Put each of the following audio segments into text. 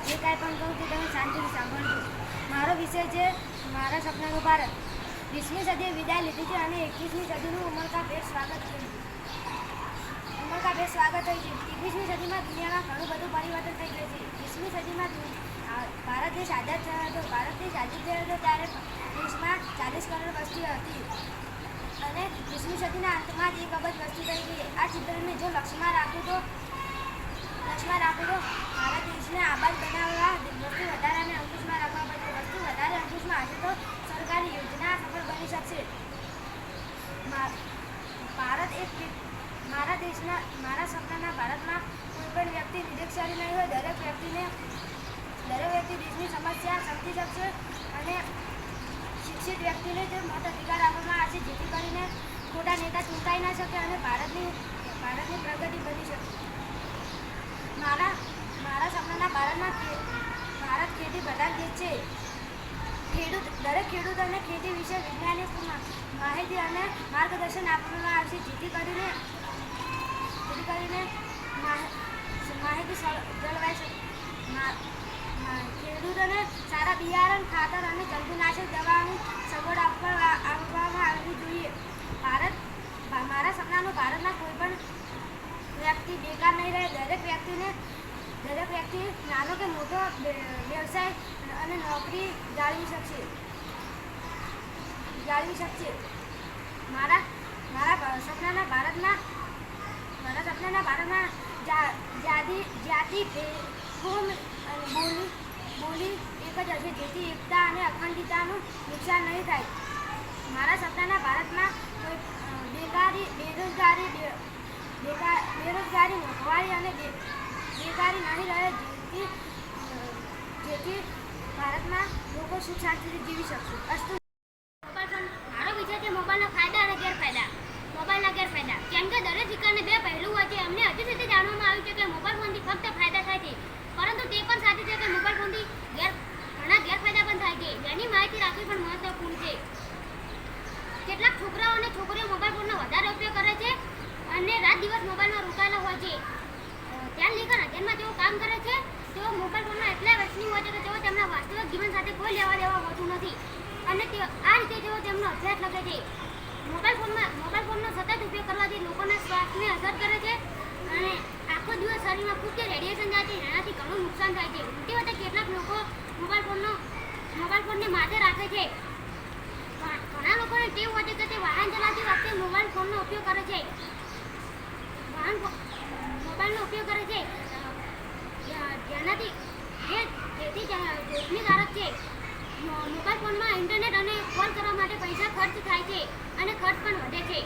જે કાંઈ પણ કહું તે તમે શાંતિથી સાંભળજો. મારો વિષય છે મારા સપનાનું ભારત. 20મી સદીએ વિદાય લીધી છે અને 21મી સદીનું ઉમળકાભેર સ્વાગત થયું છે. 21મી સદીમાં દુનિયામાં ઘણું બધું પરિવર્તન થઈ ગયું છે. 20મી સદીમાં ભારત દેશ આઝાદ થયો હતો. ભારત દેશ આઝાદ થયો હતો ત્યારે દેશમાં 40 કરોડ વસ્તી હતી અને 20મી સદીના અંતમાં જ 1 અબજ વસ્તી થઈ ગઈ. આ ચિત્રને જો લક્ષ્યમાં રાખું તો ભારત દેશને આબાદ બનાવવા વસ્તી વધારાને અંકુશમાં રાખવા પડશે. વસ્તી વધારે અંકુશમાં હશે તો સરકારી યોજના સફળ બની શકશે. મારા સપનાના ભારતમાં કોઈ પણ વ્યક્તિ નિરક્ષર નહીં હોય. દરેક વ્યક્તિ દેશની સમસ્યા સમજી શકશે અને શિક્ષિત વ્યક્તિને જે મત અધિકાર આપવામાં આવશે જેથી કરીને ખોટા નેતા ચૂંટાઈ ના શકે અને ભારતની પ્રગતિ બની શકે. મારા સપનાના ભારત ખેતી પ્રધાન દેશ છે. દરેક ખેડૂતોને ખેતી વિશે વૈજ્ઞાનિક માહિતી અને માર્ગદર્શન આપવામાં આવશે જેથી કરીને માહિતી જળવાઈ શકે. ખેડૂતોને સારા બિયારણ, ખાતર અને જંતુનાશક દવાની સગવડ આપવામાં આવવી જોઈએ. મારા સપનાનું ભારતમાં કોઈ પણ વ્યક્તિ બેકાર નહીં રહે. દરેક વ્યક્તિ નાનો કે મોટો વ્યવસાય અને નોકરી જાળવી શકશે. મારા સપનાના ભારતમાં જાતિ, કોમ અને બોલી એક જ હશે જેથી એકતા અને અખંડિતતાનું નુકસાન નહીં થાય. મારા સપનાના ભારતમાં બેરોજગારી, મોંઘવારી અને બેકારી નહીં રહે જેથી ભારતમાં લોકો સુખ શાંતિથી જીવી શકશે. મારો વિષય છે મોબાઈલના ફાયદા અને ગેરફાયદા. મોબાઈલના ગેરફાયદા. કેમ કે દરેક સિક્કાને 2 પહેલું હોય છે. અમને હજી સુધી જાણવામાં આવ્યું છે કે મોબાઈલ ફોનથી ફક્ત ફાયદા થાય છે, પરંતુ તે પણ સાચું છે કે મોબાઈલ ફોનથી ઘણા ગેરફાયદા પણ થાય છે. જેની માહિતી રાખવી પણ મહત્વપૂર્ણ છે. કેટલાક છોકરાઓ અને છોકરીઓ મોબાઈલ ફોનનો વધારે ઉપયોગ કરે છે અને રાત દિવસ મોબાઈલમાં રોકાયેલા હોય છે. ત્યાં લેખન અધ્યયનમાં તેઓ કામ કરે છે. તેઓ મોબાઈલ ફોનમાં એટલા વ્યસની હોય છે કે તેઓ તેમના વાસ્તવિક જીવન સાથે કોઈ લેવા દેવા હોતું નથી અને આ રીતે તેઓ તેમનો અભ્યાસ લખે છે. મોબાઈલ ફોનનો સતત ઉપયોગ કરવાથી લોકોના સ્વાસ્થ્યને અસર કરે છે અને આખો દિવસ શરીરમાં ખૂબ જ રેડિયેશન જાય છે. એનાથી ઘણું નુકસાન થાય છે. તે વખતે કેટલાક લોકો મોબાઈલ ફોનને માથે રાખે છે. ઘણા લોકોને ટેવ હોય છે કે તે વાહન ચલાવતી વખતે મોબાઈલ ફોનનો ઉપયોગ કરે છે. જેથી જોખમીકારક છે. મોબાઈલ ફોનમાં ઇન્ટરનેટ અને કોલ કરવા માટે પૈસા ખર્ચ થાય છે અને ખર્ચ પણ વધે છે.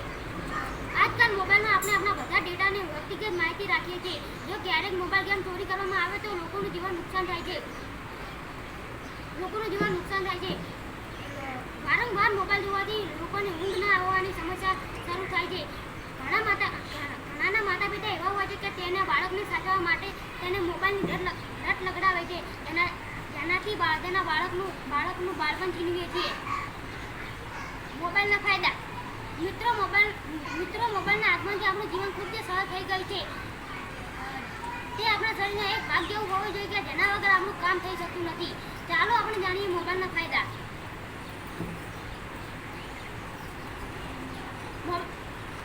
આજકાલ મોબાઈલમાં આપણે આપણા બધા ડેટાને વ્યક્તિગત માહિતી રાખીએ છીએ. જો ક્યારેક મોબાઈલ ગેમ ચોરી કરવામાં આવે તો લોકોનું જીવન નુકસાન થાય છે. વારંવાર મોબાઈલ જોવાથી લોકોને ઊંઘ ના આવવાની સમસ્યા શરૂ થાય છે. ઘણાના માતા પિતા એવા હોય છે કે તેના બાળકને સાચવવા માટે તેને મોબાઈલની લત લગાડાવે છે. જેનાથી તેના બાળકનું બાળપણ છીનવીએ છીએ. મોબાઈલના ફાયદા. મિત્રો મોબાઈલના આગમનથી આપણું જીવન ખૂબ જ સરળ થઈ ગયું છે. તે આપણા શરીરના એક ભાગ જેવું હોવું જોઈએ કે જેના વગર આપણું કામ થઈ શકતું નથી. ચાલો આપણે જાણીએ મોબાઈલના ફાયદા.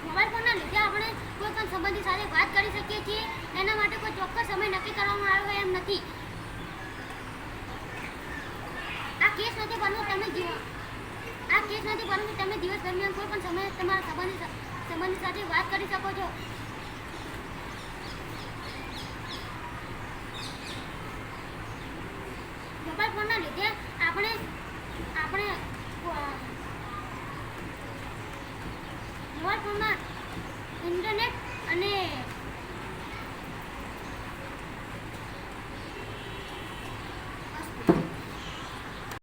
મોબાઈલ ફોનના લીધે આપણે કોઈ પણ સંબંધી સાથે વાત કરી શકીએ છીએ. એના માટે કોઈ ચોક્કસ સમય નક્કી કરવામાં આવ્યો એમ નથી. આ કેસ નથી પરંતુ તમે દિવસ દરમિયાન કોઈ પણ સમયે તમારા સંબંધી સાથે વાત કરી શકો છો. મોબાઈલ ફોનના લીધે આપણે મોબાઈલ ફોનમાં ઇન્ટરનેટ અને